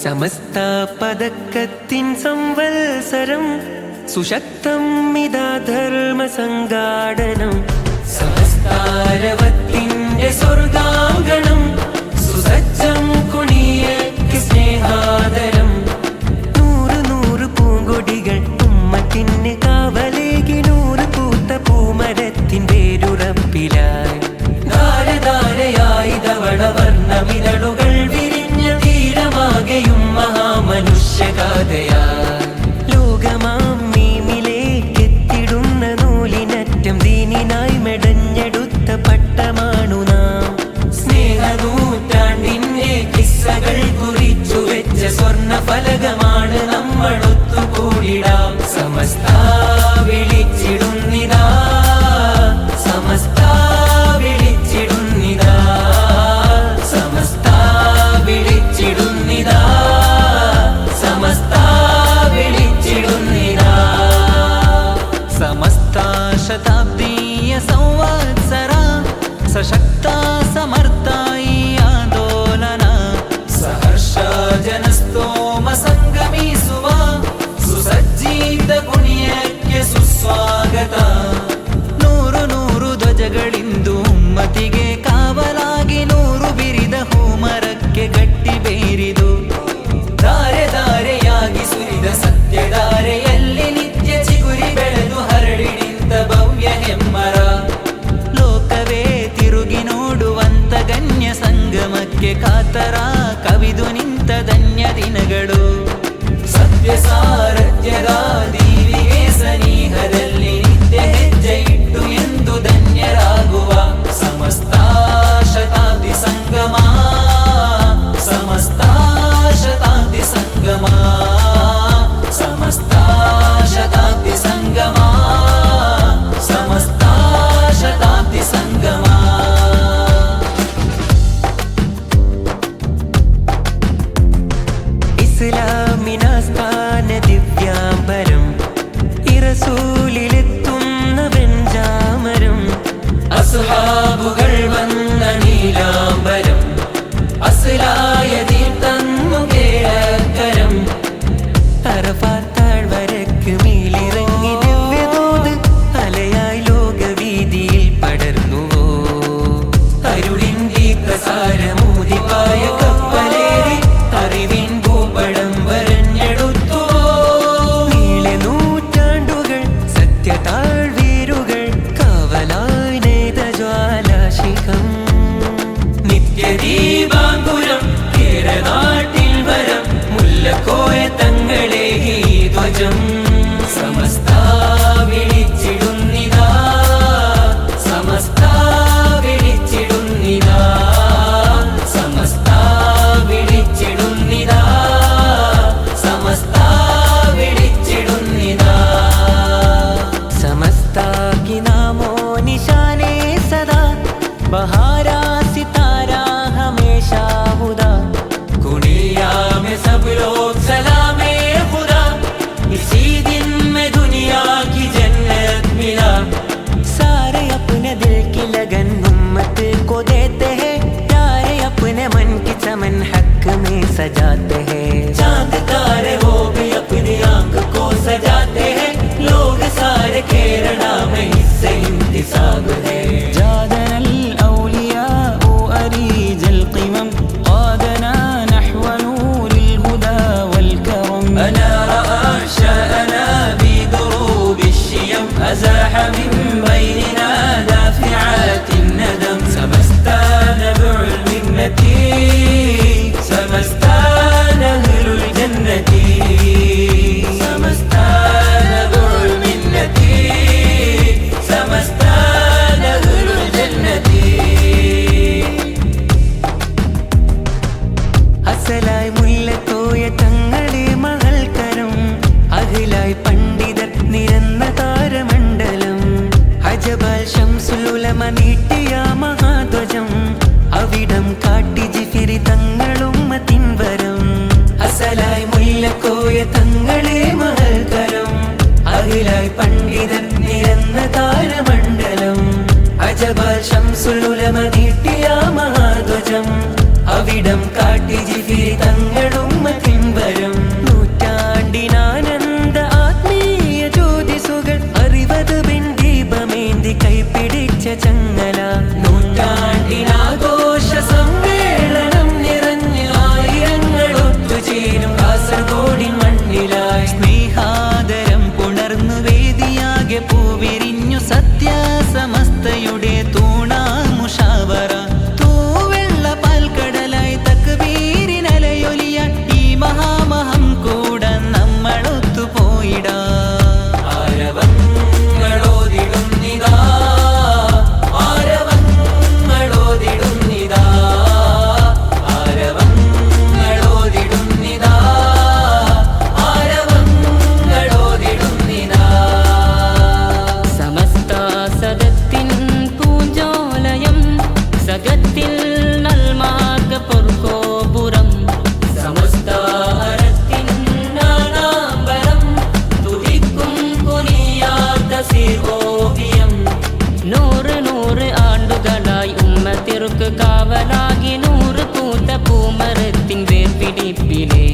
സമസ്ത പദക്കത്തിൻ സംവത്സരം സുശക്തം ഇതാ ധർമ്മ സംഘാടനം സമസ്താരവത്തിന്റെ സ്വർഗാംഗണം സുസജ്ജം കുണിയക്ക് സ്നേഹാദരം നൂറ് നൂറ് പൂങ്കൊടികൾ ഉമ്മത്തിന് കാവലേകി നൂറ് പൂത്ത പൂമരത്തിൻ വേരുറപ്പിലായി ധാരധാരയായി ധവളവർണ്ണമിതളുകൾ വിരിഞ്ഞ തീരമാകെയും മഹാമനുഷ്യഗാഥയാ ലോകമാം മീമിലേക്കെത്തിടുന്ന നൂലിനറ്റം ദീനിനായി മെടഞ്ഞെടുത്ത പട്ടമാണു നാം സ്നേഹനൂറ്റാണ്ടിന്റെ കിസ്സകൾ കുറിച്ചു വെച്ച സ്വർണ്ണ ഫലകമാണ് നമ്മൾ ഒത്തുകൂടിടാം സമസ്ത വിളിച്ചിടുന്നിതാ സമസ്ത വിളിച്ചിടുന്നിതാ സമസ്ത വിളിച്ചിടുന്നിതാ സമസ്ത വിളിച്ചിടുന്നിതാ സമസ്ത ശതാബ്ദീയ സംവത്സര സശക്ത സമർത്ഥായി ആಂದೋಲನ സഹർഷ ജനസ്തോമ സംഗമിಸುವ ಸುಸಜ್ಜಿತ ಕುಣಿಯಕ್ಕೆ ಸುಸ್ವಾಗತ ನೂರು ನೂರು ಧ್ವಜಗಳಿಂದು ಉಮ್ಮತಿಗೆ ಕಾವಲಾಗಿ ನೂರು ಬಿರಿದ ಹೂಮರಕ್ಕೆ ಗಟ್ಟಿ ಬೇರಿದು ಧಾರೆ ಧಾರೆಯಾಗಿ ಸುರಿದ ಸತ್ಯಧಾರೆಯಲ್ಲಿ ನಿತ್ಯ ಚಿಗುರಿ ಬೆಳೆದು ಹರಡಿ ನಿಂತ ಭವ್ಯ ಹೆಮ್ಮರ ಲೋಕವೇ ತಿರುಗಿ ನೋಡುವಂತ ಗಣ್ಯ ಸಂಗಮಕ್ಕೆ ಕಾತರ ಕವಿದು ನಿಂತ ಧನ್ಯ ದಿನಗಳು ಸತ್ಯ ಸಾರಥ್ಯದ ದೀವಿಗೆ ಸನಿಹದಲ್ಲಿ ನಿತ್ಯ ಹೆಜ್ಜೆ ಇಟ್ಟು ಎಂದು ಧನ್ಯರಾಗುವ ಸಮಸ್ತ ಶತಾಬ್ದಿ ಸಂಗಮ ಸಮಸ್ತ ಶತಾಬ್ದಿ ಸಂಗಮ ಸಮಸ್ತ ಶತಾಬ್ದಿ ಸಂಗಮ ಸಮಸ್ತ ಶತಾಬ್ದಿ ಸಂಗಮ ഇസ്ലാമിനാസ്ഥാന ദിവ്യാംബരം ഇറസൂലിലെത്തുന്ന വെഞ്ചാമരം അസ്ഹാബുകൾ വന്ന നീലാംബരം അസ്ലായ തീർത്തന്നു കേളക്കരം അറഫാത്താൾ വരക്ക് മേലിറങ്ങി ദിവ്യദൂത് അലയായി ലോകവീതിയിൽ പടർന്നുവോ അരുളിന്റെ പ്രസാരമൂതിപ്പായ കപ്പലേറി അറിവിൻ ഭൂപടം വരഞ്ഞെടുത്തു നീളെ നൂറ്റാണ്ടുകൾ സത്യതാഴ്വീരുകൾ കാവലായി നെയ്ത ജ്വാലാശിഖം നിത്യദീപാങ്കുരം കേരനാട്ടിൽ വരം മുല്ലക്കോയ തങ്ങളെ ഈ ധ്വജം സമസ്ത വിളിച്ചിടുന്നിതാ സമസ്ത വിളിച്ചിടുന്നിതാ സമസ്ത വിളിച്ചിടുന്നിതാ സമസ്ത വിളിച്ചിടുന്നിതാ സമസ്ത കി നാമോ നിശാനേ സദാ ബഹാരാ സിതാരാ ഹമേശാ ഹുദാ കുണിയാ में सब लोग सलामे खुदा इसी दिन में दुनिया की जन्नत मिला सारे अपने दिल की लगन उम्मत को देते हैं प्यारे अपने मन की चमन हक में सजाते हैं चांद तारे वो भी अपनी आंख को सजाते हैं लोग सारे केरला में इससे इंतिसाब है جادنا الأولياء أريج القمم قادنا نحو نور الهدى والكرم أنار أعشاءنا بدروب الشيم أزاح من بيننا دافعات الندم سمستان نبع المنة سمستان أهل الجنة سمستان نبع المنة سمستان أهل الجنة അസലായി മുല്ലക്കോയ തങ്ങളെ മഹൽക്കരം അഖിലായി പണ്ഡിതർ നിരന്ന താരമണ്ഡലം അജബാൽ ശംസുലുലമ നീട്ടിയ മഹാധ്വജം അവിടം കാട്ടി ജിഫിരി തങ്ങളുമ്മത്തിൻ ചങ്ങല. നൂറ്റാണ്ടിനാഘോഷ സമ്മേളനം നിറഞ്ഞ് ആയിരങ്ങൾ ഒത്തുചേരും കാസർഗോഡിൻ മണ്ണിലായി. സ്നേഹാദരം പുണർന്നു വേദിയാകെ പൂവിരിഞ്ഞു സത്യാസമസ്തയുടെ തൂണാ മുഷാവറ. തൂവെള്ള പാൽക്കടലായി തക്ബീരിനലയൊലിയാൻ ഈ മഹാമഹം കൂടെ നമ്മളൊത്തുപോയിടാ. ആരവങ്ങളോതിടുന്നിതാ, ആരവങ്ങളോതിടുന്നിതാ, ആരവങ്ങളോതിടുന്നിതാ, ആരവങ്ങളോതിടുന്നിതാ. സമസ്ത സദത്തിൻ പൂഞ്ചോലയം, സകത്തിൽ നൽമാർഗ പൊർക്കോപുരം. സമസ്ത അരത്തിൻ നാനാംബരം, തുതിക്കും കുനിയാത്ത സീർഗോപിയം. നൂറ് നൂറ് ആണ്ടുകളായി ഉമ്മത്തിർക്ക് കാവലാകി, നൂറ് പൂത്ത പൂമരത്തിൻ വേർപിടിപ്പിലെ